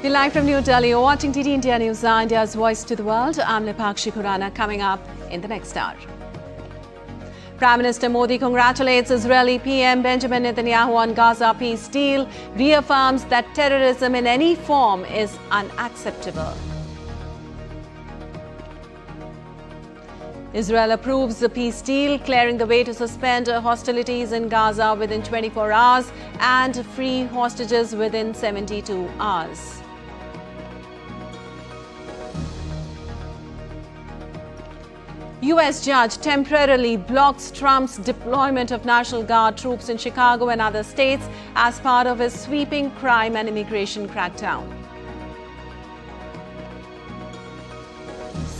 We're live from New Delhi. You're watching TT India News, India's voice to the world. I'm Lipakshi Khurana. Coming up in the next hour. Prime Minister Modi congratulates Israeli PM Benjamin Netanyahu on Gaza peace deal, reaffirms that terrorism in any form is unacceptable. Israel approves the peace deal, clearing the way to suspend hostilities in Gaza within 24 hours and free hostages within 72 hours. U.S. judge temporarily blocks Trump's deployment of National Guard troops in Chicago and other states as part of his sweeping crime and immigration crackdown.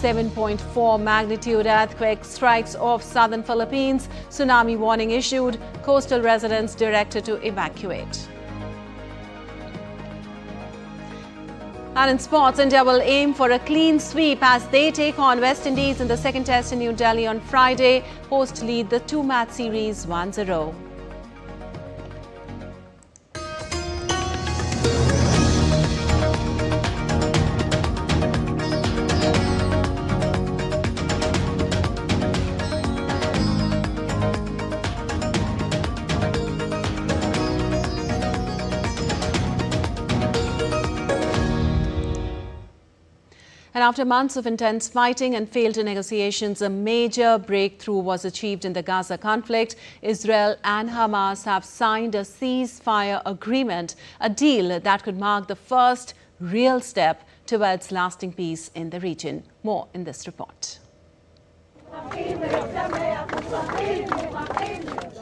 7.4 magnitude earthquake strikes off southern Philippines. Tsunami warning issued. Coastal residents directed to evacuate. And in sports, India will aim for a clean sweep as they take on West Indies in the second test in New Delhi on Friday. Hosts lead the two-match series 1-0. And after months of intense fighting and failed negotiations, a major breakthrough was achieved in the Gaza conflict. Israel and Hamas have signed a ceasefire agreement, a deal that could mark the first real step towards lasting peace in the region. More in this report.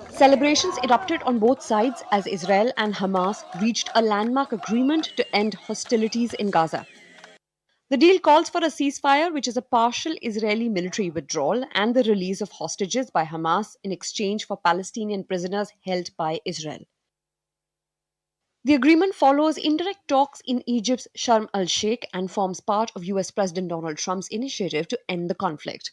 Celebrations erupted on both sides as Israel and Hamas reached a landmark agreement to end hostilities in Gaza. The deal calls for a ceasefire, which is a partial Israeli military withdrawal and the release of hostages by Hamas in exchange for Palestinian prisoners held by Israel. The agreement follows indirect talks in Egypt's Sharm el-Sheikh and forms part of US President Donald Trump's initiative to end the conflict.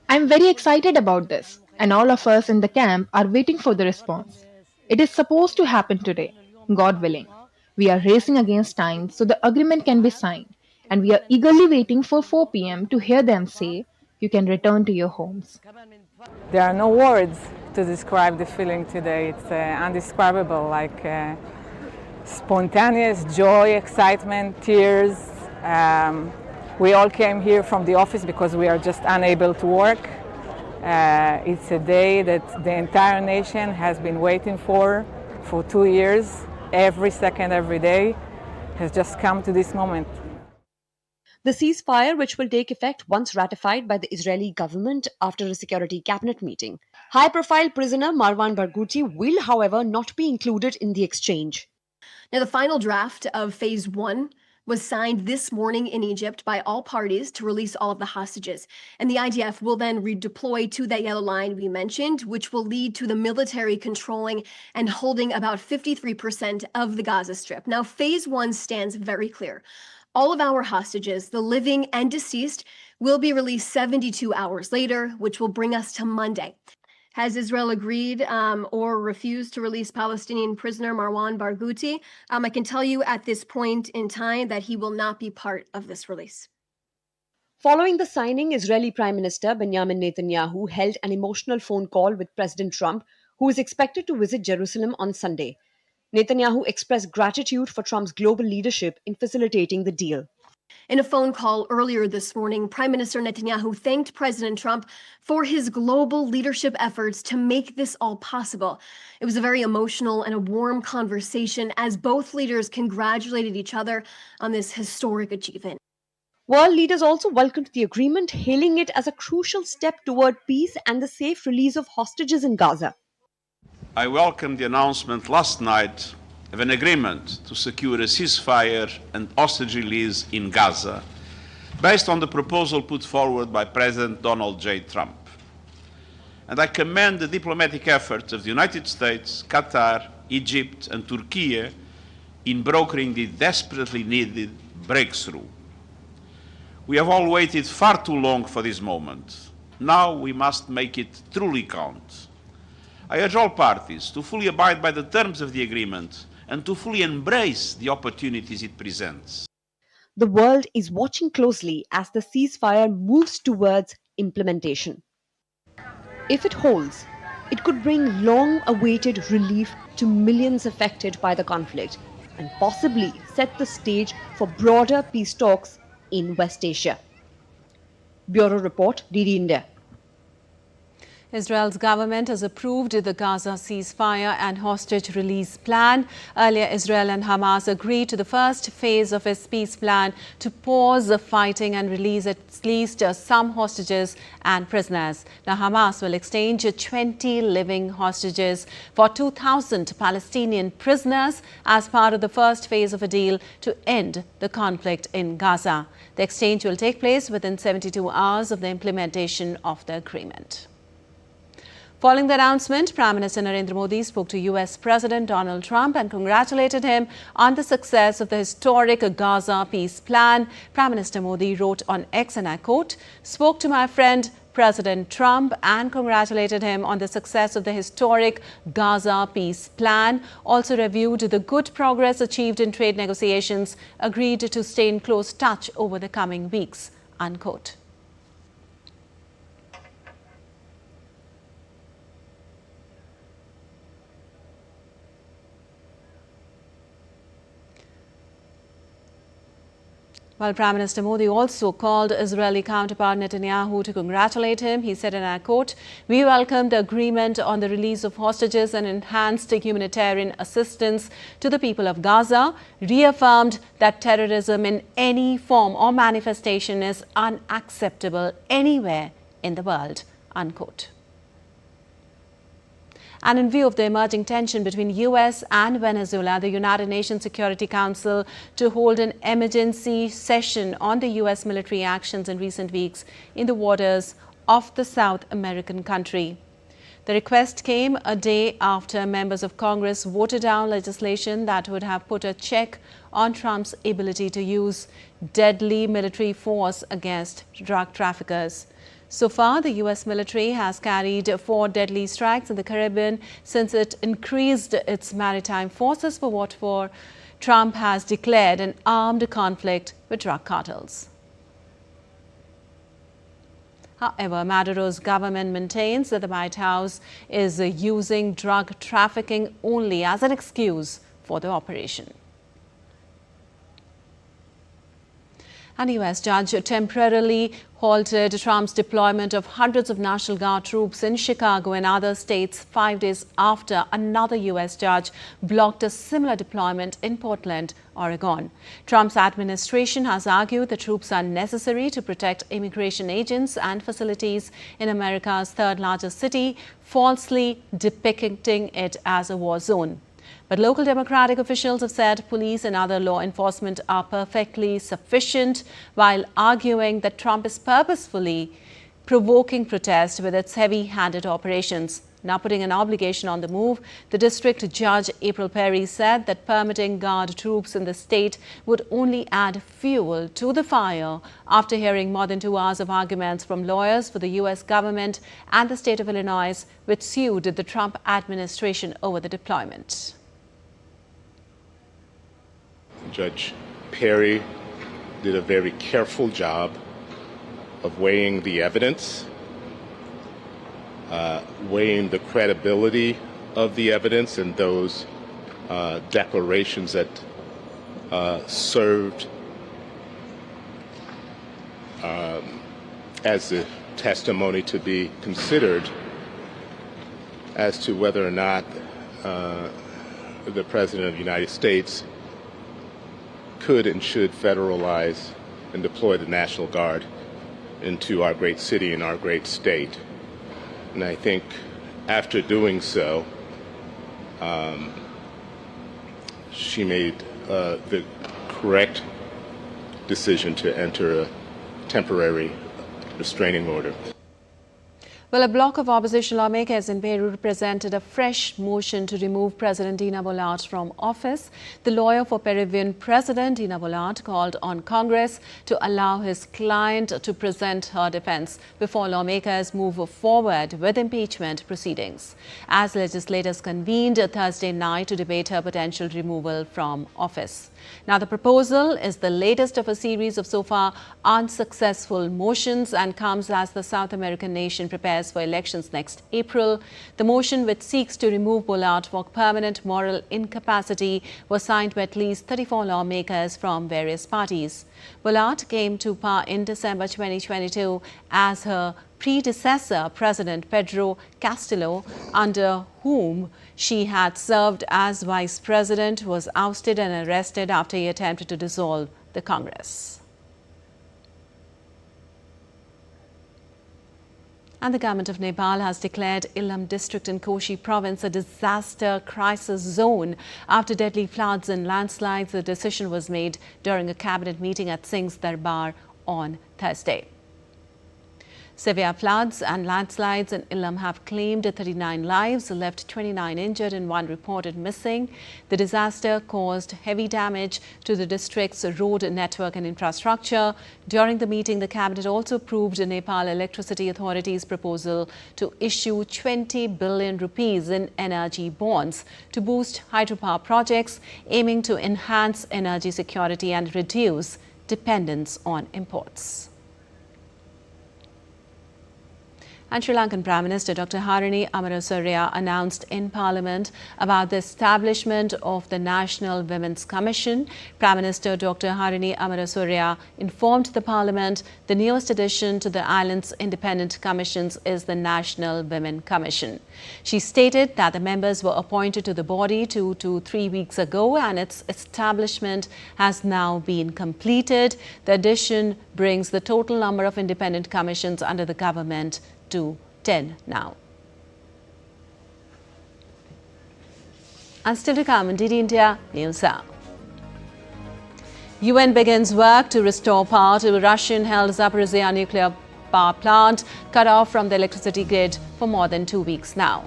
I'm very excited about this, and all of us in the camp are waiting for the response. It is supposed to happen today, God willing. We are racing against time so the agreement can be signed, and we are eagerly waiting for 4 p.m. to hear them say, you can return to your homes. There are no words to describe the feeling today. It's undescribable, like spontaneous joy, excitement, tears. We all came here from the office because we are just unable to work. It's a day that the entire nation has been waiting for 2 years. Every second, every day, has just come to this moment. The ceasefire, which will take effect once ratified by the Israeli government after a security cabinet meeting. High-profile prisoner Marwan Barghouti will, however, not be included in the exchange. Now, the final draft of Phase 1 was signed this morning in Egypt by all parties to release all of the hostages. And the IDF will then redeploy to that yellow line we mentioned, which will lead to the military controlling and holding about 53% of the Gaza Strip. Now, Phase 1 stands very clear. All of our hostages, the living and deceased, will be released 72 hours later, which will bring us to Monday. Has Israel agreed or refused to release Palestinian prisoner Marwan Barghouti? I can tell you at this point in time that he will not be part of this release. Following the signing, Israeli Prime Minister Benjamin Netanyahu held an emotional phone call with President Trump, who is expected to visit Jerusalem on Sunday. Netanyahu expressed gratitude for Trump's global leadership in facilitating the deal. In a phone call earlier this morning, Prime Minister Netanyahu thanked President Trump for his global leadership efforts to make this all possible. It was a very emotional and a warm conversation as both leaders congratulated each other on this historic achievement. World leaders also welcomed the agreement, hailing it as a crucial step toward peace and the safe release of hostages in Gaza. I welcomed the announcement last night of an agreement to secure a ceasefire and hostage release in Gaza, based on the proposal put forward by President Donald J. Trump. And I commend the diplomatic efforts of the United States, Qatar, Egypt, and Turkey in brokering the desperately needed breakthrough. We have all waited far too long for this moment. Now we must make it truly count. I urge all parties to fully abide by the terms of the agreement and to fully embrace the opportunities it presents. The world is watching closely as the ceasefire moves towards implementation. If it holds, it could bring long-awaited relief to millions affected by the conflict and possibly set the stage for broader peace talks in West Asia. Bureau Report, DD India. Israel's government has approved the Gaza ceasefire and hostage release plan. Earlier, Israel and Hamas agreed to the first phase of its peace plan to pause the fighting and release at least some hostages and prisoners. Now, Hamas will exchange 20 living hostages for 2,000 Palestinian prisoners as part of the first phase of a deal to end the conflict in Gaza. The exchange will take place within 72 hours of the implementation of the agreement. Following the announcement, Prime Minister Narendra Modi spoke to US President Donald Trump and congratulated him on the success of the historic Gaza peace plan. Prime Minister Modi wrote on X, and I quote, "Spoke to my friend President Trump and congratulated him on the success of the historic Gaza peace plan. Also reviewed the good progress achieved in trade negotiations, agreed to stay in close touch over the coming weeks," unquote. While Prime Minister Modi also called Israeli counterpart Netanyahu to congratulate him, he said, and I quote, "We welcome the agreement on the release of hostages and enhanced humanitarian assistance to the people of Gaza, reaffirmed that terrorism in any form or manifestation is unacceptable anywhere in the world," unquote. And in view of the emerging tension between US and Venezuela, the United Nations Security Council to hold an emergency session on the US military actions in recent weeks in the waters of the South American country. The request came a day after members of Congress voted down legislation that would have put a check on Trump's ability to use deadly military force against drug traffickers. So far, the US military has carried 4 deadly strikes in the Caribbean since it increased its maritime forces for what Trump has declared an armed conflict with drug cartels. However, Maduro's government maintains that the White House is using drug trafficking only as an excuse for the operation. An US judge temporarily halted Trump's deployment of hundreds of National Guard troops in Chicago and other states 5 days after another US judge blocked a similar deployment in Portland, Oregon. Trump's administration has argued the troops are necessary to protect immigration agents and facilities in America's third largest city, falsely depicting it as a war zone. But local Democratic officials have said police and other law enforcement are perfectly sufficient, while arguing that Trump is purposefully provoking protest with its heavy-handed operations. Now putting an obligation on the move, the district judge April Perry said that permitting Guard troops in the state would only add fuel to the fire after hearing more than 2 hours of arguments from lawyers for the U.S. government and the state of Illinois, which sued the Trump administration over the deployment. Judge Perry did a very careful job of weighing the evidence, weighing the credibility of the evidence and those declarations that served as the testimony to be considered as to whether or not the President of the United States could and should federalize and deploy the National Guard into our great city and our great state. And I think after doing so, she made the correct decision to enter a temporary restraining order. Well, a bloc of opposition lawmakers in Peru presented a fresh motion to remove President Dina Boluarte from office. The lawyer for Peruvian President Dina Boluarte called on Congress to allow his client to present her defense before lawmakers move forward with impeachment proceedings, as legislators convened Thursday night to debate her potential removal from office. Now, the proposal is the latest of a series of so far unsuccessful motions and comes as the South American nation prepares for elections next April. The motion, which seeks to remove Boluarte for permanent moral incapacity, was signed by at least 34 lawmakers from various parties. Boluarte came to power in December 2022 as her predecessor, President Pedro Castillo, under whom she had served as vice president, was ousted and arrested after he attempted to dissolve the Congress. And the government of Nepal has declared Ilam district in Koshi province a disaster crisis zone after deadly floods and landslides. The decision was made during a cabinet meeting at Singh's Darbar on Thursday. Severe floods and landslides in Ilam have claimed 39 lives, left 29 injured and 1 reported missing. The disaster caused heavy damage to the district's road network and infrastructure. During the meeting, the cabinet also approved Nepal Electricity Authority's proposal to issue 20 billion rupees in energy bonds to boost hydropower projects, aiming to enhance energy security and reduce dependence on imports. And Sri Lankan Prime Minister Dr. Harini Amarasurya announced in Parliament about the establishment of the National Women's Commission. Prime Minister Dr. Harini Amarasurya informed the Parliament the newest addition to the island's independent commissions is the National Women Commission. She stated that the members were appointed to the body 2 to 3 weeks ago and its establishment has now been completed. The addition brings the total number of independent commissions under the government to 10 now. And still to come in DD India NewsHour. UN begins work to restore power to Russian-held Zaporizhzhia nuclear power plant, cut off from the electricity grid for more than 2 weeks now.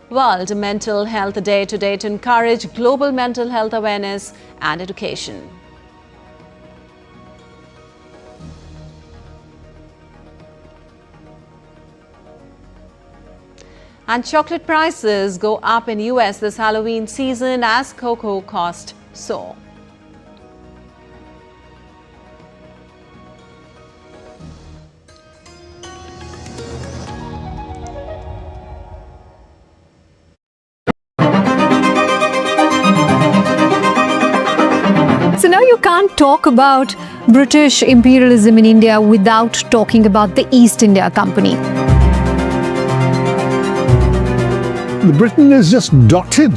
World Mental Health Day today to encourage global mental health awareness and education. And chocolate prices go up in US this Halloween season as cocoa costs soar. So now you can't talk about British imperialism in India without talking about the East India Company. Britain is just dotted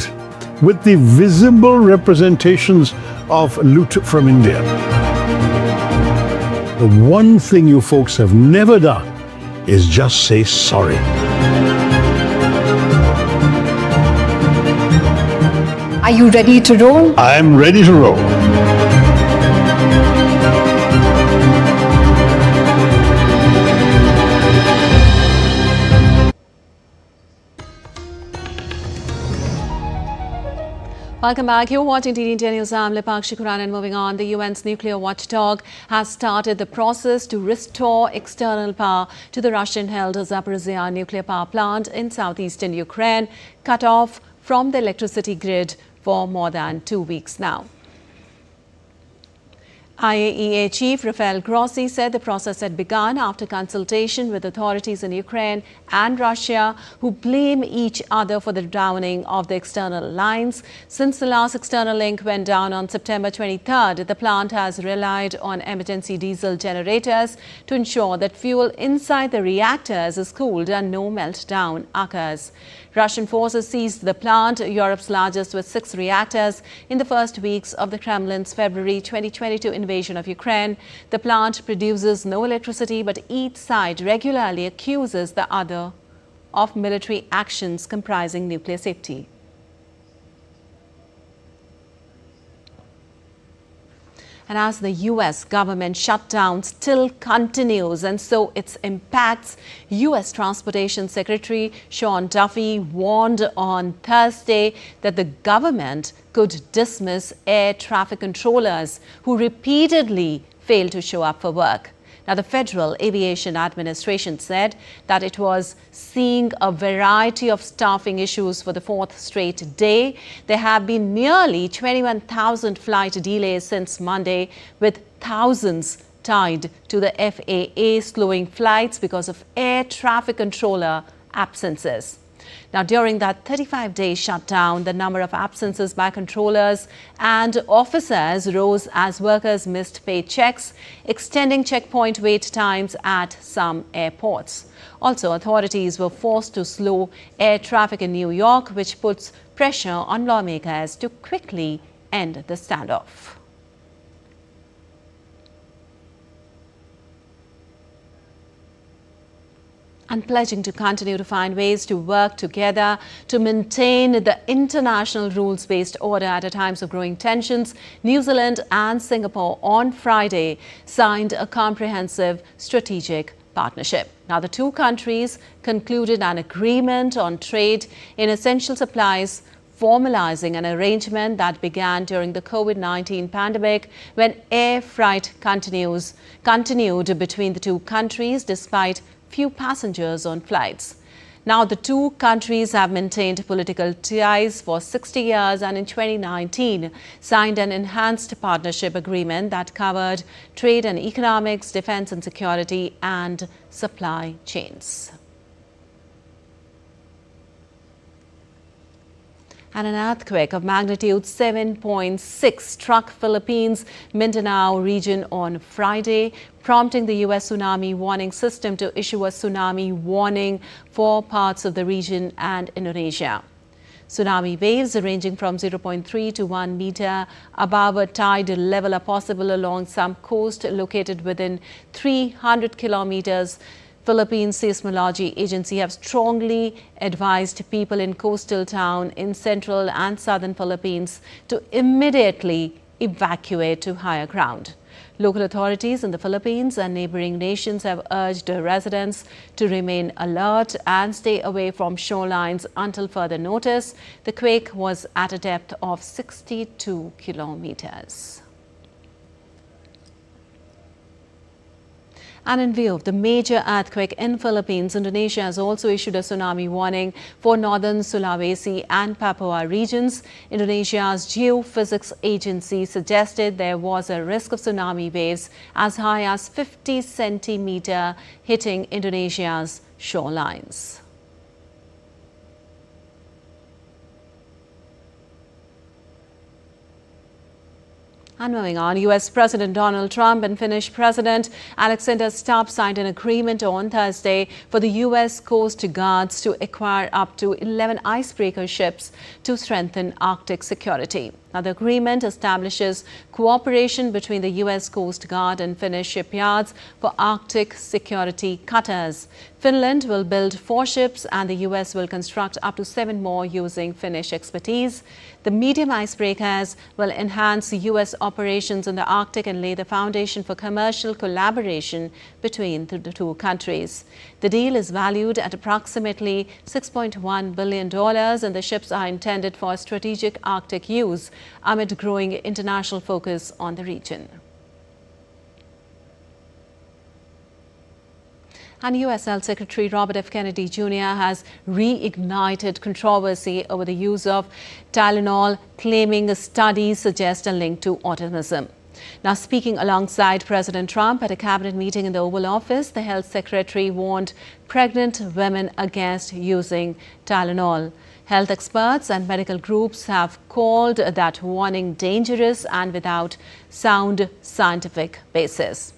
with the visible representations of loot from India. The one thing you folks have never done is just say sorry. Are you ready to roll? I am ready to roll. Welcome back. You're watching DD India News. I'm Lipakshi Kuran, and moving on, the UN's nuclear watchdog has started the process to restore external power to the Russian-held Zaporizhzhia nuclear power plant in southeastern Ukraine, cut off from the electricity grid for more than 2 weeks now. IAEA Chief Rafael Grossi said the process had begun after consultation with authorities in Ukraine and Russia, who blame each other for the downing of the external lines. Since the last external link went down on September 23rd, the plant has relied on emergency diesel generators to ensure that fuel inside the reactors is cooled and no meltdown occurs. Russian forces seized the plant, Europe's largest, with 6 reactors, in the first weeks of the Kremlin's February 2022 invasion of Ukraine. The plant produces no electricity, but each side regularly accuses the other of military actions comprising nuclear safety. And as the U.S. government shutdown still continues, and so its impacts, U.S. Transportation Secretary Sean Duffy warned on Thursday that the government could dismiss air traffic controllers who repeatedly fail to show up for work. Now, the Federal Aviation Administration said that it was seeing a variety of staffing issues for the fourth straight day. There have been nearly 21,000 flight delays since Monday, with thousands tied to the FAA slowing flights because of air traffic controller absences. Now, during that 35-day shutdown, the number of absences by controllers and officers rose as workers missed paychecks, extending checkpoint wait times at some airports. Also, authorities were forced to slow air traffic in New York, which puts pressure on lawmakers to quickly end the standoff. And pledging to continue to find ways to work together to maintain the international rules-based order at a time of growing tensions, New Zealand and Singapore on Friday signed a comprehensive strategic partnership. Now, the two countries concluded an agreement on trade in essential supplies, formalizing an arrangement that began during the COVID-19 pandemic when air freight continued between the two countries despite few passengers on flights. Now, the two countries have maintained political ties for 60 years and in 2019 signed an enhanced partnership agreement that covered trade and economics, defense and security, and supply chains. And an earthquake of magnitude 7.6 struck Philippines' Mindanao region on Friday, prompting the U.S. tsunami warning system to issue a tsunami warning for parts of the region and Indonesia. Tsunami waves ranging from 0.3 to 1 meter above a tide level are possible along some coast located within 300 kilometers. Philippine Seismology Agency have strongly advised people in coastal town in central and southern Philippines to immediately evacuate to higher ground. Local authorities in the Philippines and neighboring nations have urged residents to remain alert and stay away from shorelines until further notice. The quake was at a depth of 62 kilometers. And in view of the major earthquake in Philippines, Indonesia has also issued a tsunami warning for northern Sulawesi and Papua regions. Indonesia's geophysics agency suggested there was a risk of tsunami waves as high as 50 centimeters hitting Indonesia's shorelines. And moving on, U.S. President Donald Trump and Finnish President Alexander Stubb signed an agreement on Thursday for the U.S. Coast Guards to acquire up to 11 icebreaker ships to strengthen Arctic security. Now, the agreement establishes cooperation between the U.S. Coast Guard and Finnish shipyards for Arctic security cutters. Finland will build 4 ships and the U.S. will construct up to 7 more using Finnish expertise. The medium icebreakers will enhance U.S. operations in the Arctic and lay the foundation for commercial collaboration between the two countries. The deal is valued at approximately $6.1 billion, and the ships are intended for strategic Arctic use amid growing international focus on the region. And U.S. Health Secretary Robert F. Kennedy Jr. has reignited controversy over the use of Tylenol, claiming studies suggest a link to autism. Now, speaking alongside President Trump at a cabinet meeting in the Oval Office, the health secretary warned pregnant women against using Tylenol. Health experts and medical groups have called that warning dangerous and without sound scientific basis.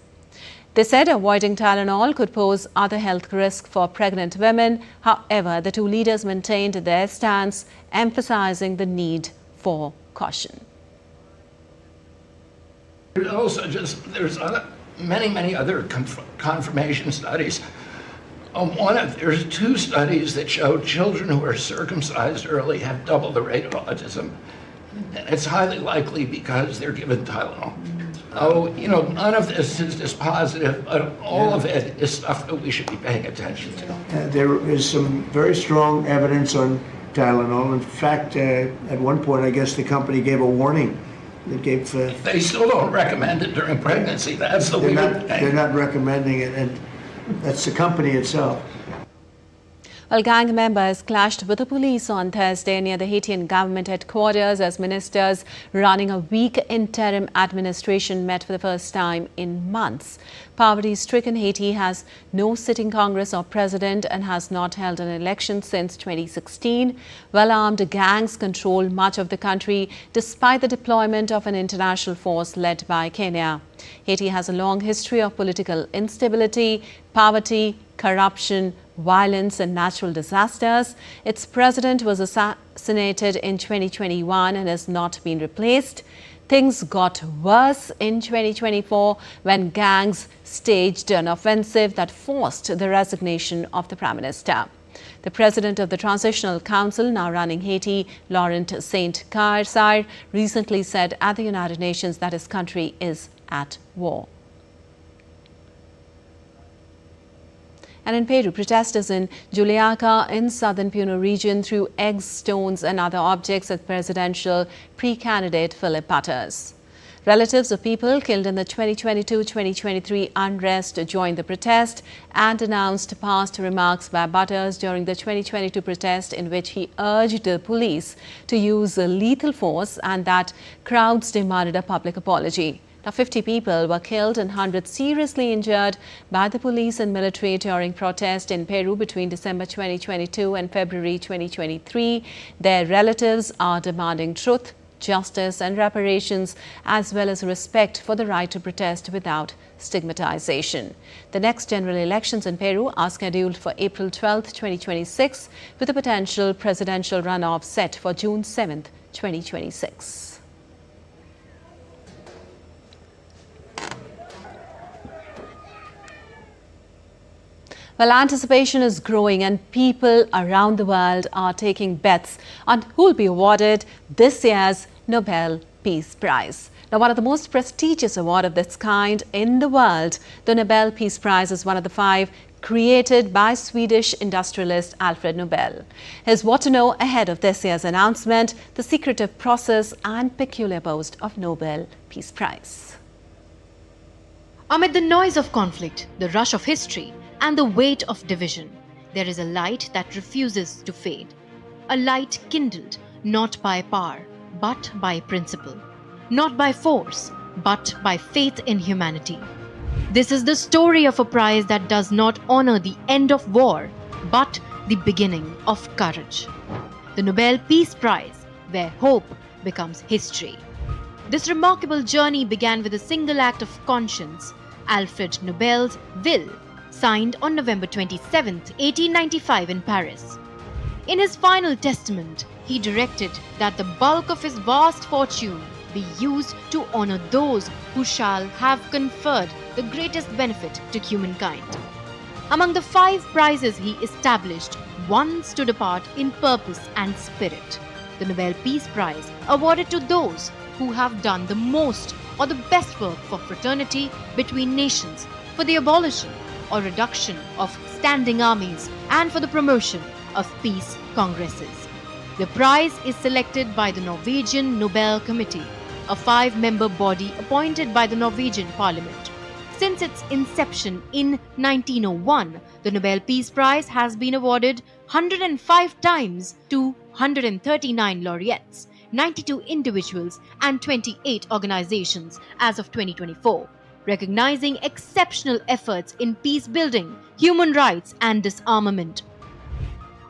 They said avoiding Tylenol could pose other health risks for pregnant women. However, the two leaders maintained their stance, emphasizing the need for caution. There's also many other confirmation studies. There's 2 studies that show children who are circumcised early have double the rate of autism. And it's highly likely because they're given Tylenol. None of this is positive, but all of it is stuff that we should be paying attention to. There is some very strong evidence on Tylenol. In fact, at one point, I guess the company gave a warning. They still don't recommend it during pregnancy. That's the weird thing. They're not recommending it, and that's the company itself. Well, gang members clashed with the police on Thursday near the Haitian government headquarters as ministers running a weak interim administration met for the first time in months. Poverty-stricken Haiti has no sitting Congress or president and has not held an election since 2016. Well-armed gangs control much of the country despite the deployment of an international force led by Kenya. Haiti has a long history of political instability, poverty, corruption, violence and natural disasters. Its president was assassinated in 2021 and has not been replaced. Things got worse in 2024 when gangs staged an offensive that forced the resignation of the Prime Minister. The president of the Transitional Council, now running Haiti, Laurent Saint-Cyr, recently said at the United Nations that his country is at war. And in Peru, protesters in Juliaca in southern Puno region threw eggs, stones and other objects at presidential pre-candidate Philip Butters. Relatives of people killed in the 2022-2023 unrest joined the protest and announced past remarks by Butters during the 2022 protest in which he urged the police to use lethal force and that crowds demanded a public apology. Now, 50 people were killed and hundreds seriously injured by the police and military during protest in Peru between December 2022 and February 2023. Their relatives are demanding truth, justice and reparations, as well as respect for the right to protest without stigmatization. The next general elections in Peru are scheduled for April 12, 2026, with a potential presidential runoff set for June 7, 2026. Well, anticipation is growing and people around the world are taking bets on who will be awarded this year's Nobel Peace Prize. Now, one of the most prestigious awards of this kind in the world, the Nobel Peace Prize is one of the 5 created by Swedish industrialist Alfred Nobel. Here's what to know ahead of this year's announcement, the secretive process and peculiar boast of Nobel Peace Prize. Amid the noise of conflict, the rush of history, and the weight of division, there is a light that refuses to fade. A light kindled not by power, but by principle. Not by force, but by faith in humanity. This is the story of a prize that does not honor the end of war, but the beginning of courage. The Nobel Peace Prize, where hope becomes history. This remarkable journey began with a single act of conscience, Alfred Nobel's will, signed on November 27, 1895 in Paris. In his final testament, he directed that the bulk of his vast fortune be used to honor those who shall have conferred the greatest benefit to humankind. Among the 5 prizes he established, one stood apart in purpose and spirit. The Nobel Peace Prize, awarded to those who have done the most or the best work for fraternity between nations, for the abolition or reduction of standing armies, and for the promotion of peace congresses. The prize is selected by the Norwegian Nobel Committee, a 5-member body appointed by the Norwegian Parliament. Since its inception in 1901, the Nobel Peace Prize has been awarded 105 times to 139 laureates, 92 individuals and 28 organizations as of 2024. Recognizing exceptional efforts in peace building, human rights and disarmament.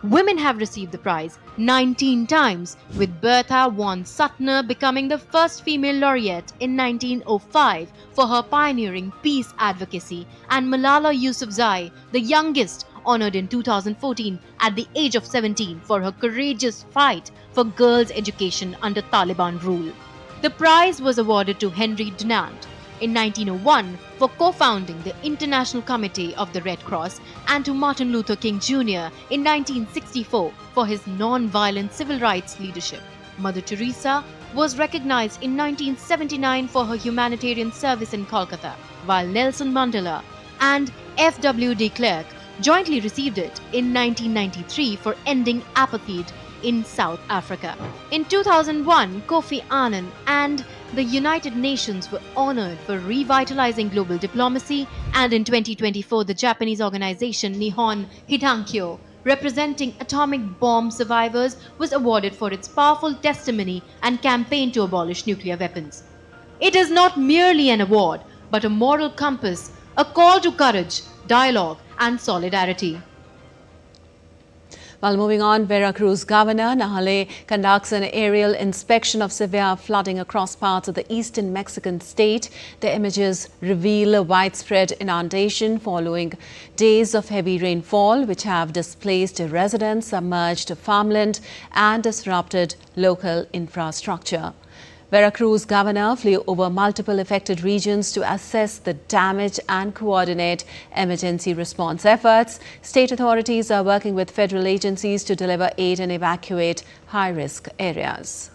Women have received the prize 19 times, with Bertha von Suttner becoming the first female laureate in 1905 for her pioneering peace advocacy, and Malala Yousafzai, the youngest, honored in 2014 at the age of 17 for her courageous fight for girls' education under Taliban rule. The prize was awarded to Henry Dunant in 1901 for co-founding the International Committee of the Red Cross, and to Martin Luther King Jr. in 1964 for his non-violent civil rights leadership. Mother Teresa was recognized in 1979 for her humanitarian service in Kolkata, while Nelson Mandela and F.W. de Klerk jointly received it in 1993 for ending apartheid in South Africa. In 2001, Kofi Annan and the United Nations were honored for revitalizing global diplomacy, and in 2024, the Japanese organization Nihon Hidankyo, representing atomic bomb survivors, was awarded for its powerful testimony and campaign to abolish nuclear weapons. It is not merely an award, but a moral compass, a call to courage, dialogue, and solidarity. While moving on, Veracruz Governor Nahale conducts an aerial inspection of severe flooding across parts of the eastern Mexican state. The images reveal a widespread inundation following days of heavy rainfall, which have displaced residents, submerged farmland, and disrupted local infrastructure. Veracruz governor flew over multiple affected regions to assess the damage and coordinate emergency response efforts. State authorities are working with federal agencies to deliver aid and evacuate high-risk areas.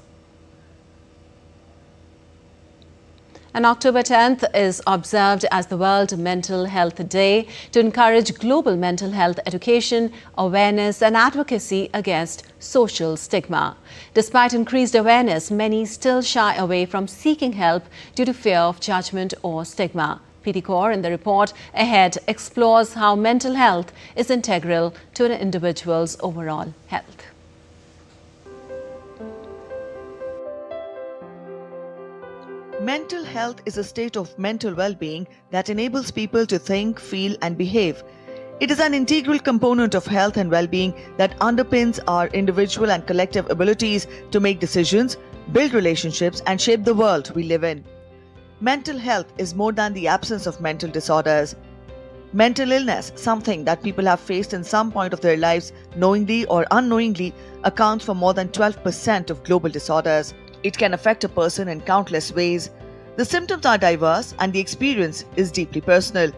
And October 10th is observed as the World Mental Health Day to encourage global mental health education, awareness and advocacy against social stigma. Despite increased awareness, many still shy away from seeking help due to fear of judgment or stigma. PT Kaur in the report ahead explores how mental health is integral to an individual's overall health. Mental health is a state of mental well-being that enables people to think, feel and behave. It is an integral component of health and well-being that underpins our individual and collective abilities to make decisions, build relationships and shape the world we live in. Mental health is more than the absence of mental disorders. Mental illness, something that people have faced in some point of their lives knowingly or unknowingly, accounts for more than 12% of global disorders. It can affect a person in countless ways. The symptoms are diverse and the experience is deeply personal.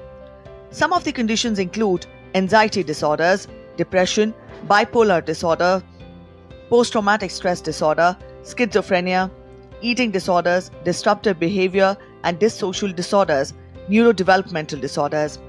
Some of the conditions include anxiety disorders, depression, bipolar disorder, post-traumatic stress disorder, schizophrenia, eating disorders, disruptive behavior and dissocial disorders, neurodevelopmental disorders.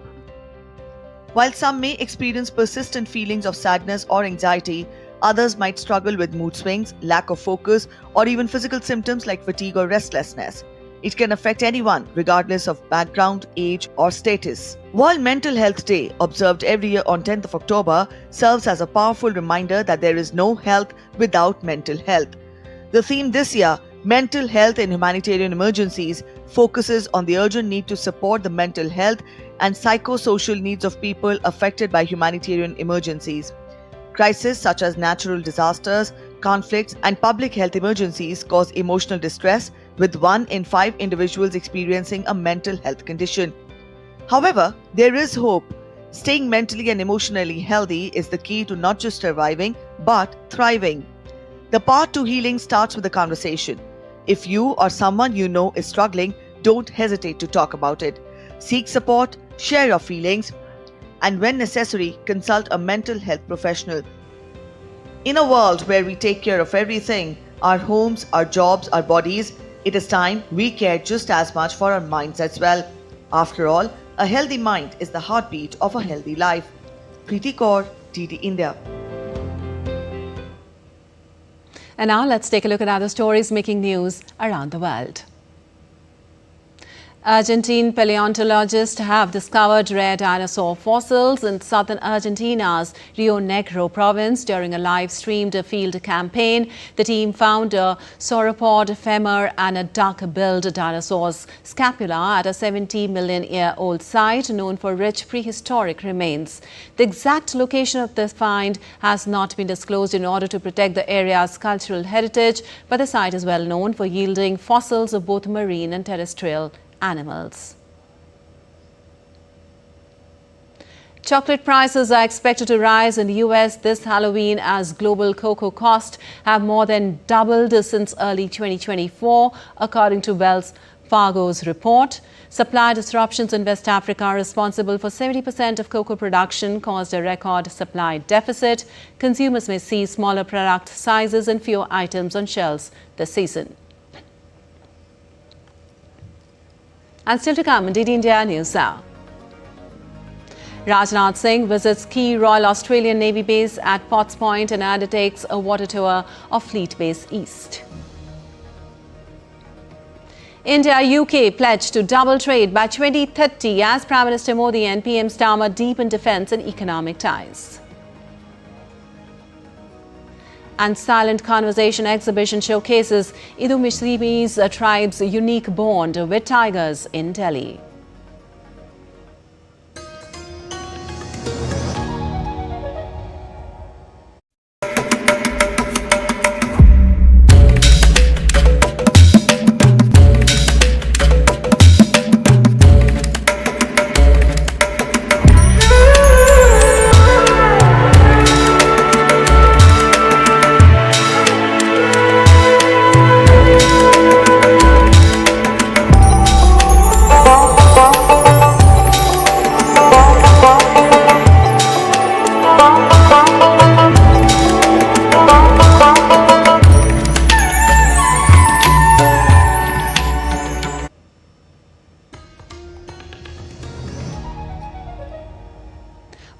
While some may experience persistent feelings of sadness or anxiety, others might struggle with mood swings, lack of focus, or even physical symptoms like fatigue or restlessness. It can affect anyone, regardless of background, age, or status. World Mental Health Day, observed every year on 10th of October, serves as a powerful reminder that there is no health without mental health. The theme this year, Mental Health in Humanitarian Emergencies, focuses on the urgent need to support the mental health and psychosocial needs of people affected by humanitarian emergencies. Crises such as natural disasters, conflicts, and public health emergencies cause emotional distress, with 1 in 5 individuals experiencing a mental health condition. However, there is hope. Staying mentally and emotionally healthy is the key to not just surviving, but thriving. The path to healing starts with a conversation. If you or someone you know is struggling, don't hesitate to talk about it. Seek support, share your feelings, and when necessary, consult a mental health professional. In a world where we take care of everything, our homes, our jobs, our bodies, it is time we care just as much for our minds as well. After all, a healthy mind is the heartbeat of a healthy life. Preeti Kaur, DD India. And now let's take a look at other stories making news around the world. Argentine paleontologists have discovered rare dinosaur fossils in southern Argentina's Rio Negro province during a live-streamed field campaign. The team found a sauropod femur and a duck-billed dinosaur's scapula at a 70-million-year-old site known for rich prehistoric remains. The exact location of this find has not been disclosed in order to protect the area's cultural heritage, but the site is well known for yielding fossils of both marine and terrestrial animals. Chocolate prices are expected to rise in the US this Halloween as global cocoa costs have more than doubled since early 2024, according to Wells Fargo's report. Supply disruptions in West Africa, responsible for 70% of cocoa production, caused a record supply deficit. Consumers may see smaller product sizes and fewer items on shelves this season. And still to come in DD India NewsHour. Rajnath Singh visits key Royal Australian Navy base at Potts Point and undertakes a water tour of Fleet Base East. India-UK pledged to double trade by 2030 as Prime Minister Modi and PM Starmer deepen defence and economic ties. And Silent Conversation exhibition showcases Idu-Mishmi's tribe's unique bond with tigers in Delhi.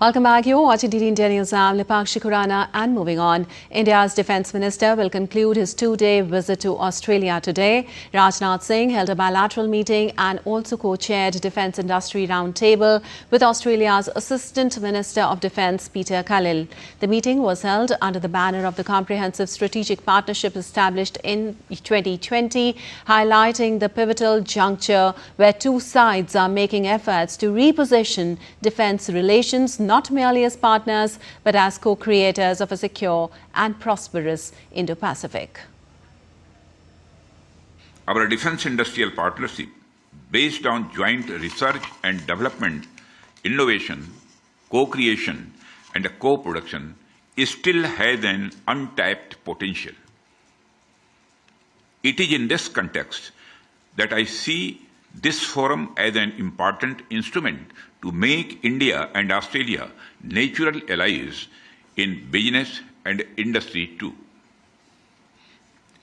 Welcome back. You're watching DD India News. I'm Lipakshi Khurana, and moving on. India's Defence Minister will conclude his two-day visit to Australia today. Rajnath Singh held a bilateral meeting and also co-chaired Defence Industry Roundtable with Australia's Assistant Minister of Defence, Peter Khalil. The meeting was held under the banner of the Comprehensive Strategic Partnership established in 2020, highlighting the pivotal juncture where two sides are making efforts to reposition defence relations not merely as partners, but as co-creators of a secure and prosperous Indo-Pacific. Our defence industrial partnership, based on joint research and development, innovation, co-creation and co-production, still has an untapped potential. It is in this context that I see this forum as an important instrument to make India and Australia natural allies in business and industry too.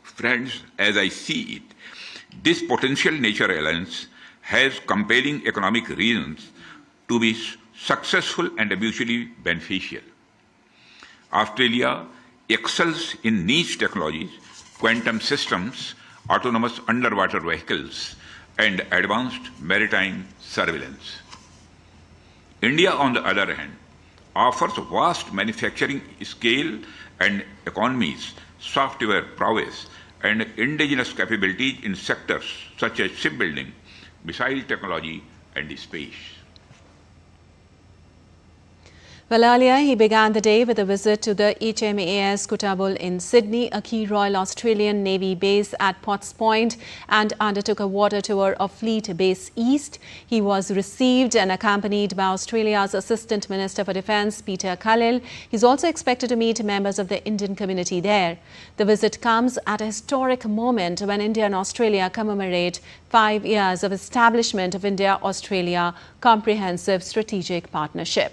Friends, as I see it, this potential nature alliance has compelling economic reasons to be successful and mutually beneficial. Australia excels in niche technologies, quantum systems, autonomous underwater vehicles, and advanced maritime surveillance. India, on the other hand, offers vast manufacturing scale and economies, software prowess, and indigenous capabilities in sectors such as shipbuilding, missile technology, and space. Well, earlier he began the day with a visit to the HMAS Kootabool in Sydney, a key Royal Australian Navy base at Potts Point, and undertook a water tour of Fleet Base East. He was received and accompanied by Australia's Assistant Minister for Defence, Peter Khalil. He's also expected to meet members of the Indian community there. The visit comes at a historic moment when India and Australia commemorate 5 years of establishment of India-Australia Comprehensive Strategic Partnership.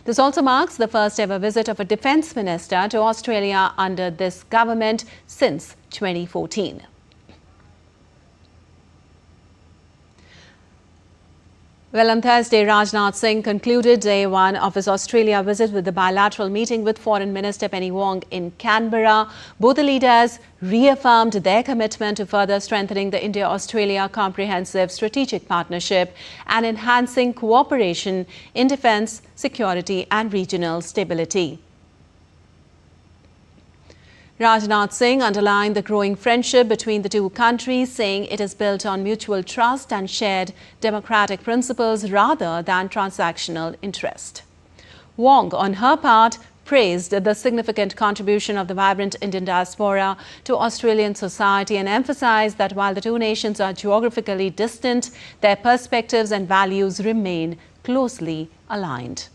This also marks the first ever visit of a defence minister to Australia under this government since 2014. Well, on Thursday, Rajnath Singh concluded day one of his Australia visit with the bilateral meeting with Foreign Minister Penny Wong in Canberra. Both the leaders reaffirmed their commitment to further strengthening the India-Australia Comprehensive Strategic Partnership and enhancing cooperation in defence, security and regional stability. Rajnath Singh underlined the growing friendship between the two countries, saying it is built on mutual trust and shared democratic principles rather than transactional interest. Wong, on her part, praised the significant contribution of the vibrant Indian diaspora to Australian society and emphasized that while the two nations are geographically distant, their perspectives and values remain closely aligned.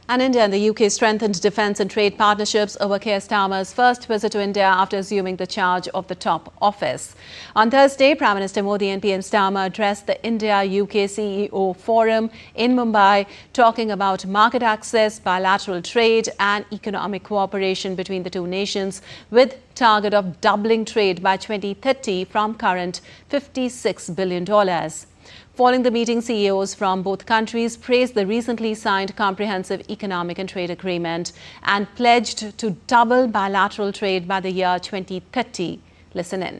And India and the UK strengthened defence and trade partnerships over Keir Starmer's first visit to India after assuming the charge of the top office. On Thursday, Prime Minister Modi and PM Starmer addressed the India-UK CEO Forum in Mumbai, talking about market access, bilateral trade and economic cooperation between the two nations, with target of doubling trade by 2030 from current $56 billion. Following the meeting, CEOs from both countries praised the recently signed comprehensive economic and trade agreement and pledged to double bilateral trade by the year 2030. Listen in.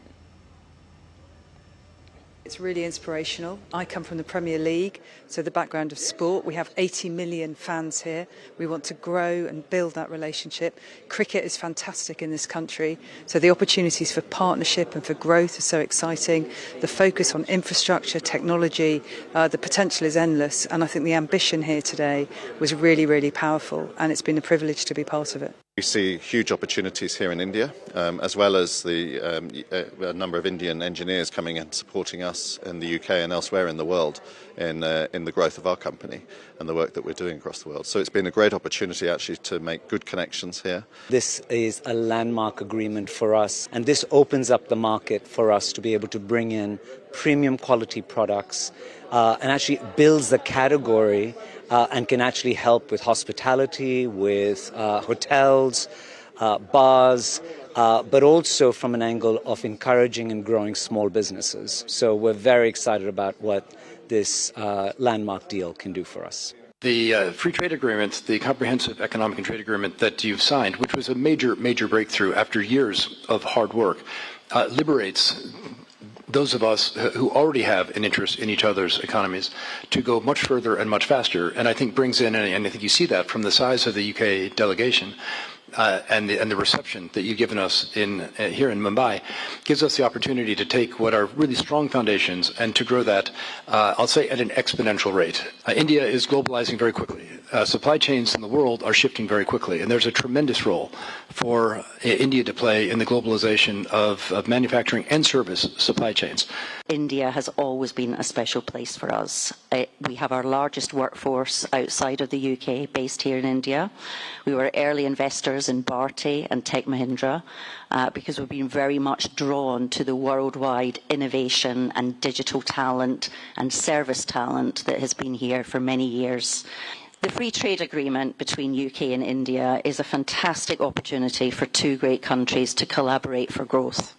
It's really inspirational. I come from the Premier League, so the background of sport. We have 80 million fans here. We want to grow and build that relationship. Cricket is fantastic in this country, so the opportunities for partnership and for growth are so exciting. The focus on infrastructure, technology, the potential is endless, and I think the ambition here today was really, really powerful, and it's been a privilege to be part of it. We see huge opportunities here in India, as well as a number of Indian engineers coming and supporting us in the UK and elsewhere in the world in the growth of our company and the work that we're doing across the world. So it's been a great opportunity actually to make good connections here. This is a landmark agreement for us, and this opens up the market for us to be able to bring in premium quality products and actually builds the category and can actually help with hospitality, with hotels, bars, but also from an angle of encouraging and growing small businesses. So we're very excited about what this landmark deal can do for us. The free trade agreement, the comprehensive economic and trade agreement that you've signed, which was a major breakthrough after years of hard work, liberates those of us who already have an interest in each other's economies to go much further and much faster, and I think brings in, and I think you see that from the size of the UK delegation and the reception that you've given us here in Mumbai, gives us the opportunity to take what are really strong foundations and to grow that, I'll say, at an exponential rate. India is globalizing very quickly. Supply chains in the world are shifting very quickly, and there's a tremendous role for India to play in the globalization of manufacturing and service supply chains. India has always been a special place for us. We have our largest workforce outside of the UK based here in India. We were early investors in Bharti and Tech Mahindra because we've been very much drawn to the worldwide innovation and digital talent and service talent that has been here for many years. The free trade agreement between UK and India is a fantastic opportunity for two great countries to collaborate for growth.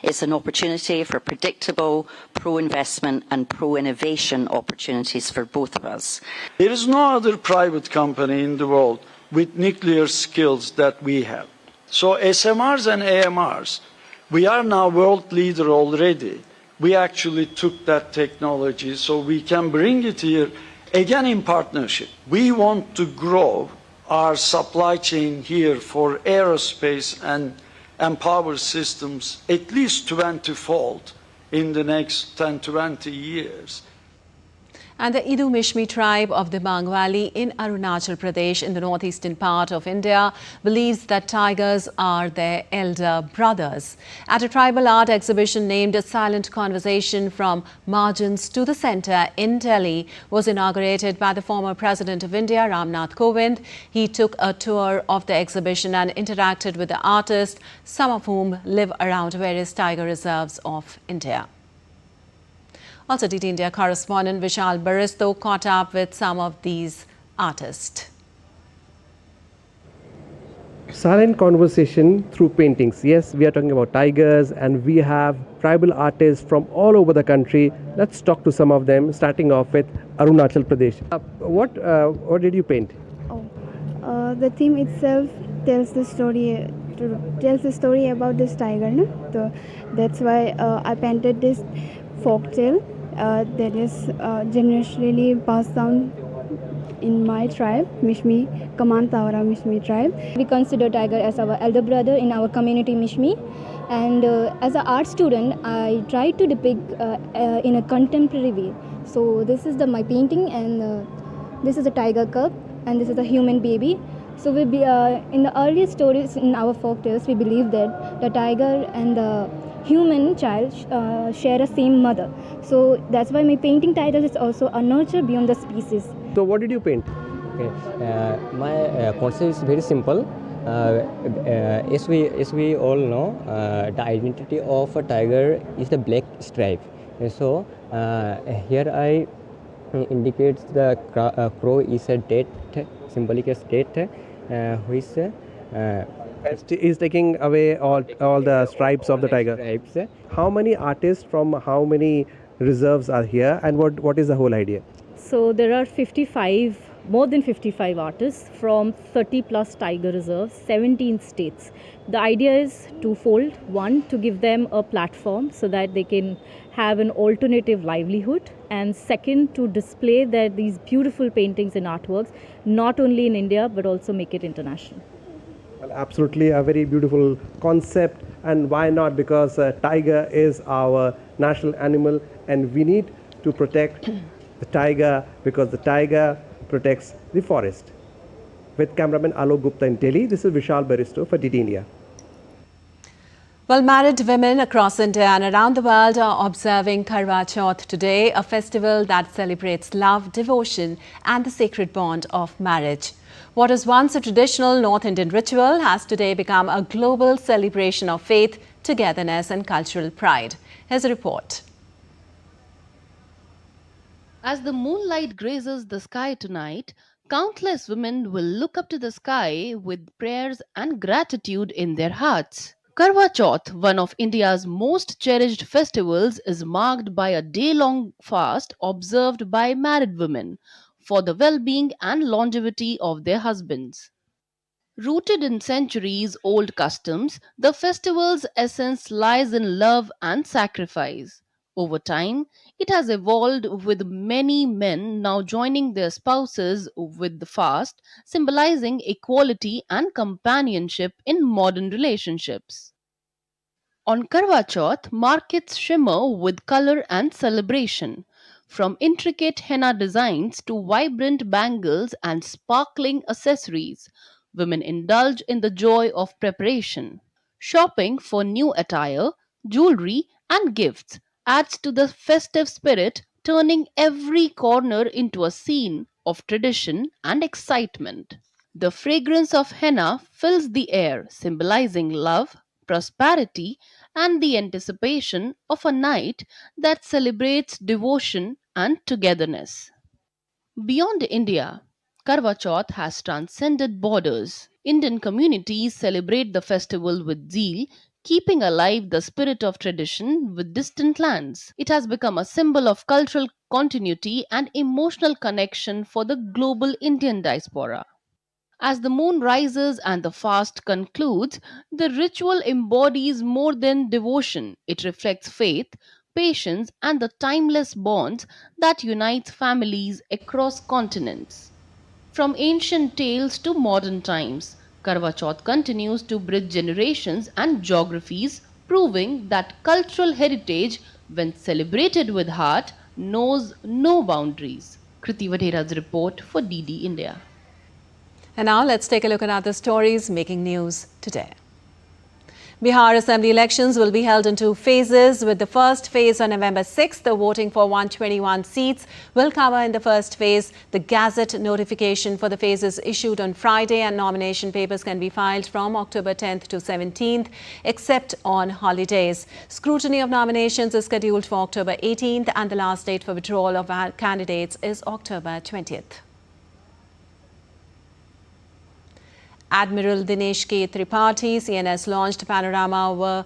It's an opportunity for predictable pro-investment and pro-innovation opportunities for both of us. There is no other private company in the world with nuclear skills that we have. So SMRs and AMRs, we are now world leader already. We actually took that technology so we can bring it here again in partnership. We want to grow our supply chain here for aerospace and power systems at least 20-fold in the next 10-20 years. And the Idu Mishmi tribe of the Bang Valley in Arunachal Pradesh in the northeastern part of India believes that tigers are their elder brothers. At a tribal art exhibition named A Silent Conversation from Margins to the Centre in Delhi was inaugurated by the former President of India, Ramnath Kovind. He took a tour of the exhibition and interacted with the artists, some of whom live around various tiger reserves of India. Also, DT India correspondent Vishal Baristo caught up with some of these artists. Silent conversation through paintings. Yes, we are talking about tigers and we have tribal artists from all over the country. Let's talk to some of them, starting off with Arunachal Pradesh. What did you paint? The theme itself tells the story about this tiger. No? So that's why I painted this folk tale that is generationally passed down in my tribe, Mishmi, Kamantawara Mishmi tribe. We consider tiger as our elder brother in our community, Mishmi. And as an art student, I try to depict in a contemporary way. So this is my painting, and this is a tiger cub, and this is a human baby. So in the earliest stories in our folk tales, we believe that the tiger and the human child share a same mother. So that's why my painting title is also A Nurture Beyond the Species. So what did you paint? Okay. My concept is very simple. As we all know, the identity of a tiger is the black stripe. So here I indicates the crow is a death, symbolic as death, which is taking away all the stripes of the tiger. Stripes. How many artists from how many reserves are here, and what is the whole idea? So there are 55, more than 55 artists from 30 plus tiger reserves, 17 states. The idea is twofold. One, to give them a platform so that they can have an alternative livelihood, and second, to display these beautiful paintings and artworks not only in India but also make it international. Well, absolutely a very beautiful concept, and why not? Because tiger is our national animal and we need to protect the tiger because the tiger protects the forest. With cameraman Alok Gupta in Delhi, this is Vishal Baristo for DD India. Well, married women across India and around the world are observing Karwa Chauth today, a festival that celebrates love, devotion and the sacred bond of marriage. What was once a traditional North Indian ritual has today become a global celebration of faith, togetherness and cultural pride. Here's a report. As the moonlight grazes the sky tonight, countless women will look up to the sky with prayers and gratitude in their hearts. Karwa Chauth, one of India's most cherished festivals, is marked by a day-long fast observed by married women for the well-being and longevity of their husbands. Rooted in centuries-old customs, the festival's essence lies in love and sacrifice. Over time, it has evolved with many men now joining their spouses with the fast, symbolizing equality and companionship in modern relationships. On Karwa Chauth, markets shimmer with color and celebration. From intricate henna designs to vibrant bangles and sparkling accessories, women indulge in the joy of preparation. Shopping for new attire, jewelry, and gifts adds to the festive spirit, turning every corner into a scene of tradition and excitement. The fragrance of henna fills the air, symbolizing love, prosperity, and the anticipation of a night that celebrates devotion and togetherness. Beyond India, Karwa Chauth has transcended borders. Indian communities celebrate the festival with zeal, keeping alive the spirit of tradition with distant lands. It has become a symbol of cultural continuity and emotional connection for the global Indian diaspora. As the moon rises and the fast concludes, the ritual embodies more than devotion. It reflects faith, patience, and the timeless bonds that unites families across continents. From ancient tales to modern times, Karwa Chauth continues to bridge generations and geographies, proving that cultural heritage, when celebrated with heart, knows no boundaries. Kriti Vadhera's report for DD India. And now let's take a look at other stories making news today. Bihar Assembly elections will be held in 2 phases, with the first phase on November 6th. The voting for 121 seats will cover in the first phase. The Gazette notification for the phases issued on Friday, and nomination papers can be filed from October 10th to 17th, except on holidays. Scrutiny of nominations is scheduled for October 18th, and the last date for withdrawal of candidates is October 20th. Admiral Dinesh K. Tripathi, CNS, launched Panorama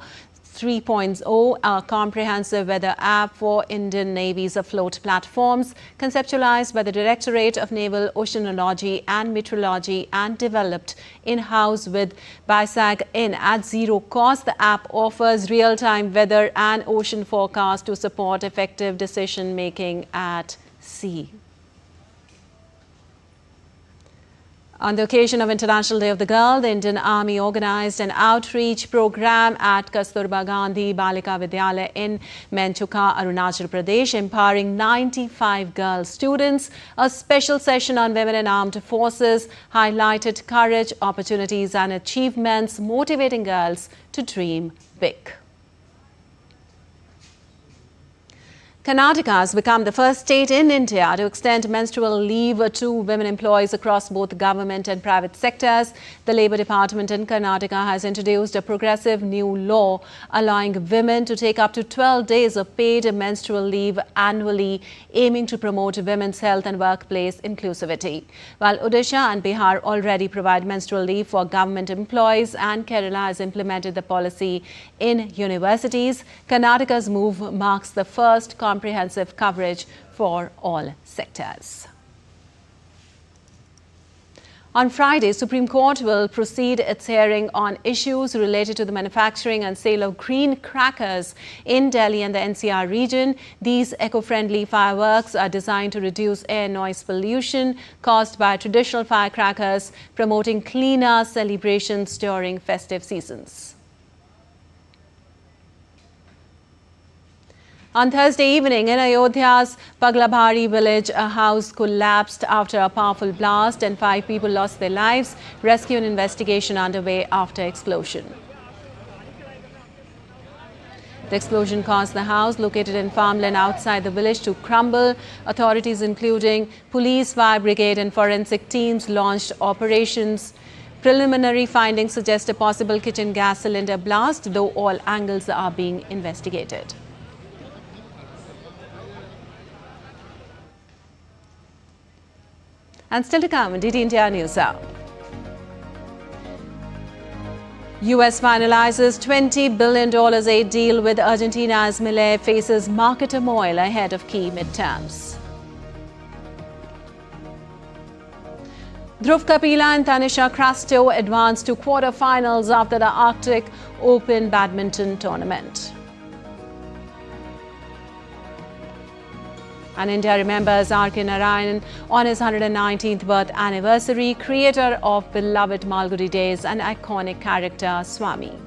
3.0, a comprehensive weather app for Indian Navy's afloat platforms, conceptualized by the Directorate of Naval Oceanology and Meteorology and developed in-house with BISAG in at zero cost. The app offers real-time weather and ocean forecast to support effective decision-making at sea. On the occasion of International Day of the Girl, the Indian Army organized an outreach program at Kasturba Gandhi Balika Vidyalaya in Menchuka, Arunachal Pradesh, empowering 95 girl students. A special session on women in armed forces highlighted courage, opportunities and achievements, motivating girls to dream big. Karnataka has become the first state in India to extend menstrual leave to women employees across both government and private sectors. The Labour Department in Karnataka has introduced a progressive new law allowing women to take up to 12 days of paid menstrual leave annually, aiming to promote women's health and workplace inclusivity. While Odisha and Bihar already provide menstrual leave for government employees and Kerala has implemented the policy in universities, Karnataka's move marks the first comprehensive coverage for all sectors. On Friday, Supreme Court will proceed its hearing on issues related to the manufacturing and sale of green crackers in Delhi and the NCR region. These eco-friendly fireworks are designed to reduce air noise pollution caused by traditional firecrackers, promoting cleaner celebrations during festive seasons. On Thursday evening in Ayodhya's Paglabhari village, a house collapsed after a powerful blast and 5 people lost their lives. Rescue and investigation underway after explosion. The explosion caused the house located in farmland outside the village to crumble. Authorities including police, fire brigade and forensic teams launched operations. Preliminary findings suggest a possible kitchen gas cylinder blast, though all angles are being investigated. And still to come on DT India NewsHour. US finalizes $20 billion aid deal with Argentina as Milei faces market turmoil ahead of key midterms. Dhruv Kapila and Tanisha Crasto advanced to quarter-finals after the Arctic Open badminton tournament. And India remembers R.K. Narayan on his 119th birth anniversary, creator of beloved Malgudi Days and iconic character Swami.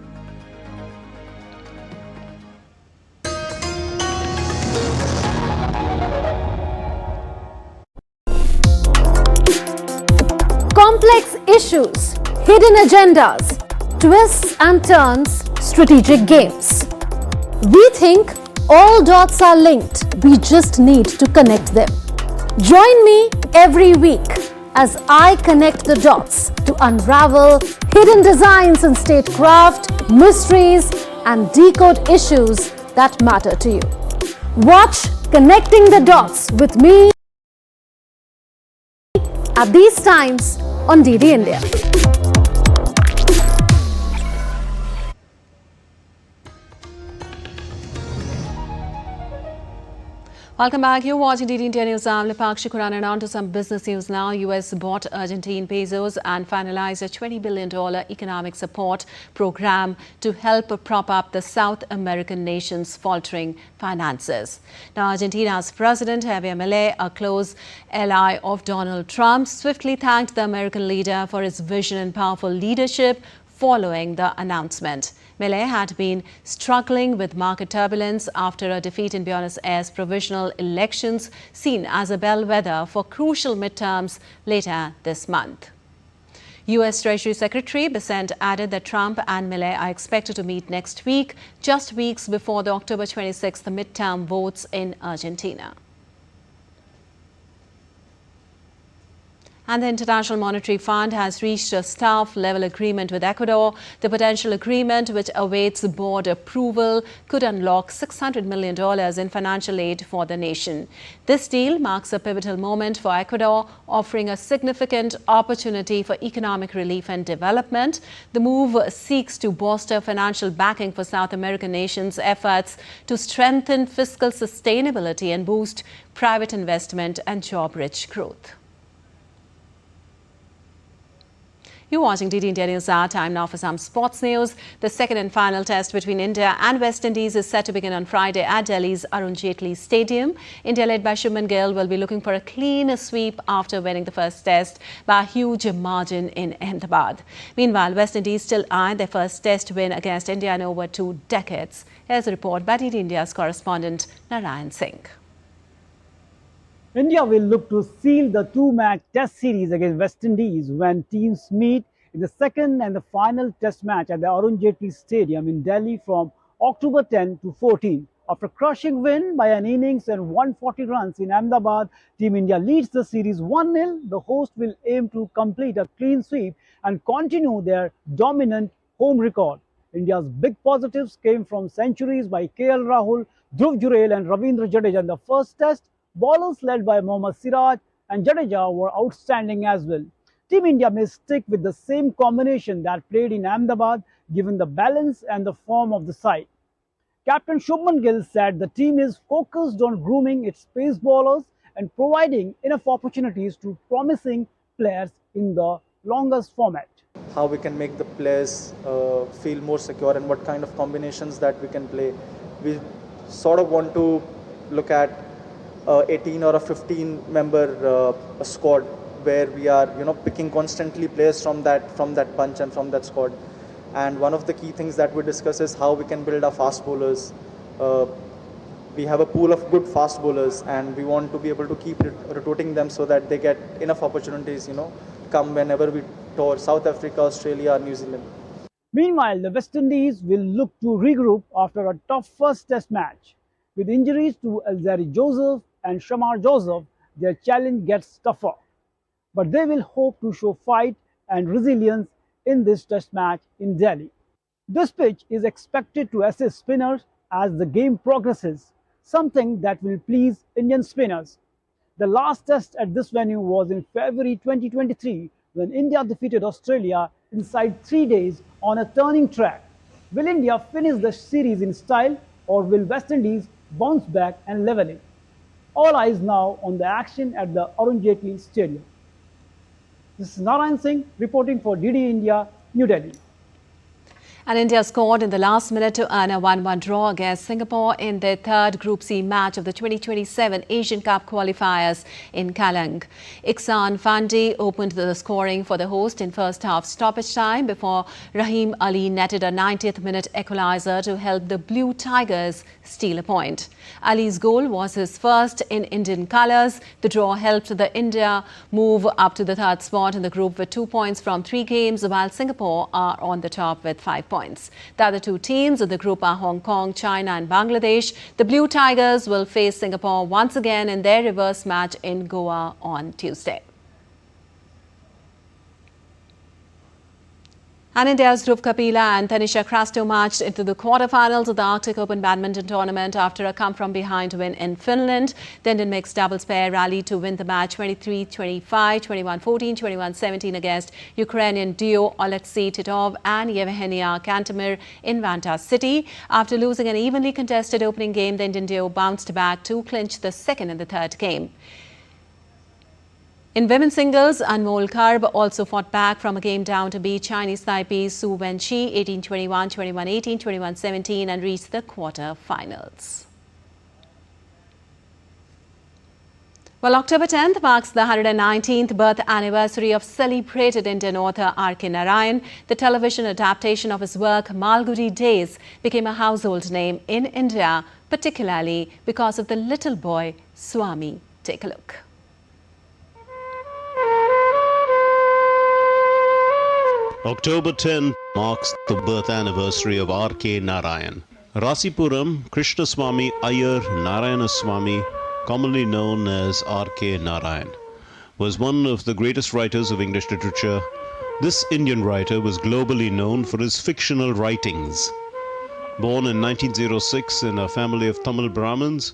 Complex issues, hidden agendas, twists and turns, strategic games. We think all dots are linked. We just need to connect them. Join me every week as I connect the dots to unravel hidden designs in statecraft, mysteries, and decode issues that matter to you. Watch Connecting the Dots with me at these times on DD India. Welcome back. You're watching DD India News. I'm Lipakshi Khurana, and on to some business news now. US bought Argentine pesos and finalized a $20 billion economic support program to help prop up the South American nation's faltering finances. Now, Argentina's President Javier Milei, a close ally of Donald Trump, swiftly thanked the American leader for his vision and powerful leadership following the announcement. Milei had been struggling with market turbulence after a defeat in Buenos Aires provisional elections, seen as a bellwether for crucial midterms later this month. U.S. Treasury Secretary Bessent added that Trump and Milei are expected to meet next week, just weeks before the October 26th midterm votes in Argentina. And the International Monetary Fund has reached a staff-level agreement with Ecuador. The potential agreement, which awaits board approval, could unlock $600 million in financial aid for the nation. This deal marks a pivotal moment for Ecuador, offering a significant opportunity for economic relief and development. The move seeks to bolster financial backing for South American nations' efforts to strengthen fiscal sustainability and boost private investment and job-rich growth. You're watching DD India News. Time now for some sports news. The second and final test between India and West Indies is set to begin on Friday at Delhi's Arun Jaitley Stadium. India, led by Shubman Gill, will be looking for a clean sweep after winning the first test by a huge margin in Ahmedabad. Meanwhile, West Indies still eye their first test win against India in over 2 decades. Here's a report by DD India's correspondent Narayan Singh. India will look to seal the 2-match test series against West Indies when teams meet in the second and the final test match at the Arun Jaitley Stadium in Delhi from October 10 to 14. After a crushing win by an innings and 140 runs in Ahmedabad, Team India leads the series 1-0. The host will aim to complete a clean sweep and continue their dominant home record. India's big positives came from centuries by KL Rahul, Dhruv Jurel and Ravindra Jadeja in the first test. Bowlers led by Mohammad Siraj and Jadeja were outstanding as well. Team India may stick with the same combination that played in Ahmedabad given the balance and the form of the side. Captain Shubman Gill said the team is focused on grooming its pace bowlers and providing enough opportunities to promising players in the longest format. How we can make the players feel more secure and what kind of combinations that we can play. We sort of want to look at 18 or a 15 member squad where we are picking constantly players from that bunch and from that squad. And one of the key things that we discuss is how we can build our fast bowlers. We have a pool of good fast bowlers and we want to be able to keep rotating them so that they get enough opportunities, come whenever we tour South Africa, Australia, or New Zealand. Meanwhile, the West Indies will look to regroup after a tough first test match. With injuries to Alzari Joseph and Shamar Joseph, their challenge gets tougher. But they will hope to show fight and resilience in this test match in Delhi. This pitch is expected to assist spinners as the game progresses, something that will please Indian spinners. The last test at this venue was in February 2023 when India defeated Australia inside 3 days on a turning track. Will India finish the series in style or will West Indies bounce back and level it? All eyes now on the action at the Arun Jaitley Stadium. This is Narayan Singh reporting for DD India, New Delhi. And India scored in the last minute to earn a 1-1 draw against Singapore in their third Group C match of the 2027 Asian Cup qualifiers in Kallang. Iksan Fandi opened the scoring for the host in first half stoppage time before Rahim Ali netted a 90th minute equaliser to help the Blue Tigers steal a point. Ali's goal was his first in Indian colours. The draw helped the India move up to the third spot in the group with 2 points from 3 games, while Singapore are on the top with 5 points. The other 2 teams in the group are Hong Kong, China and Bangladesh. The Blue Tigers will face Singapore once again in their reverse match in Goa on Tuesday. And India's Dhruv Kapila and Tanisha Crasto marched into the quarterfinals of the Arctic Open badminton tournament after a come-from-behind win in Finland. The Indian mixed doubles pair rallied to win the match 23-25, 21-14, 21-17 against Ukrainian duo Oleksiy Titov and Yevgenia Kantemir in Vantas City. After losing an evenly contested opening game, the Indian duo bounced back to clinch the second and the third game. In women's singles, Anmol Karb also fought back from a game down to beat Chinese Taipei's Su Wenqi 18-21, 21-18, 21-17 and reached the quarter-finals. Well, October 10th marks the 119th birth anniversary of celebrated Indian author R.K. Narayan. The television adaptation of his work, Malgudi Days, became a household name in India, particularly because of the little boy, Swami. Take a look. October 10 marks the birth anniversary of R.K. Narayan. Rasipuram Krishnaswamy Iyer Narayanaswamy, commonly known as R.K. Narayan, was one of the greatest writers of English literature. This Indian writer was globally known for his fictional writings. Born in 1906 in a family of Tamil Brahmins,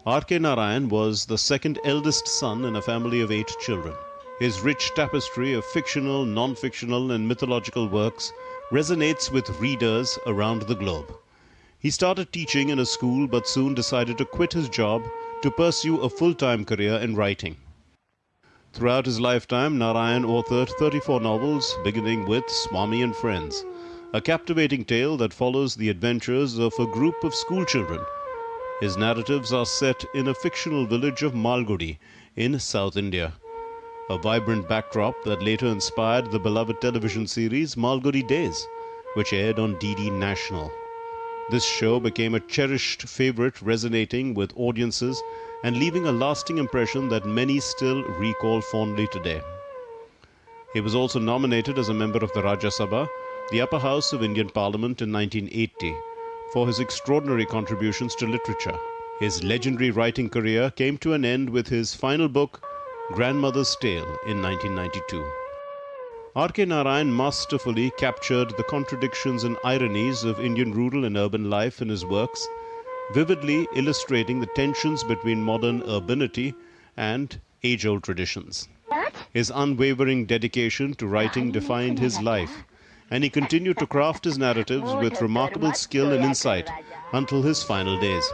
R.K. Narayan was the second eldest son in a family of 8 children. His rich tapestry of fictional, non-fictional and mythological works resonates with readers around the globe. He started teaching in a school but soon decided to quit his job to pursue a full-time career in writing. Throughout his lifetime, Narayan authored 34 novels, beginning with Swami and Friends, a captivating tale that follows the adventures of a group of schoolchildren. His narratives are set in a fictional village of Malgudi in South India, a vibrant backdrop that later inspired the beloved television series Malgudi Days, which aired on DD National. This show became a cherished favorite, resonating with audiences and leaving a lasting impression that many still recall fondly today. He was also nominated as a member of the Rajya Sabha, the upper house of Indian Parliament, in 1980, for his extraordinary contributions to literature. His legendary writing career came to an end with his final book, Grandmother's Tale, in 1992. R.K. Narayan masterfully captured the contradictions and ironies of Indian rural and urban life in his works, vividly illustrating the tensions between modern urbanity and age-old traditions. His unwavering dedication to writing defined his life, and he continued to craft his narratives with remarkable skill and insight until his final days.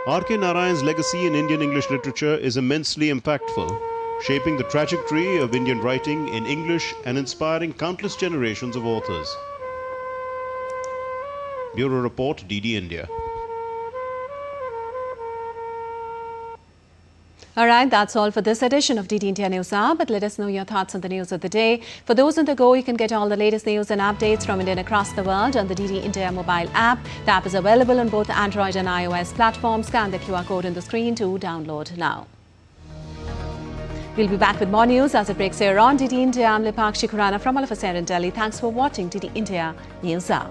R.K. Narayan's legacy in Indian English literature is immensely impactful, shaping the trajectory of Indian writing in English and inspiring countless generations of authors. Bureau Report, DD India. All right, that's all for this edition of DD India News Hour, but let us know your thoughts on the news of the day. For those on the go, you can get all the latest news and updates from India and across the world on the DD India mobile app. The app is available on both Android and iOS platforms. Scan the QR code on the screen to download now. We'll be back with more news as it breaks here on DD India. I'm Lipakshi Khurana from all of us here in Delhi. Thanks for watching DD India News Hour.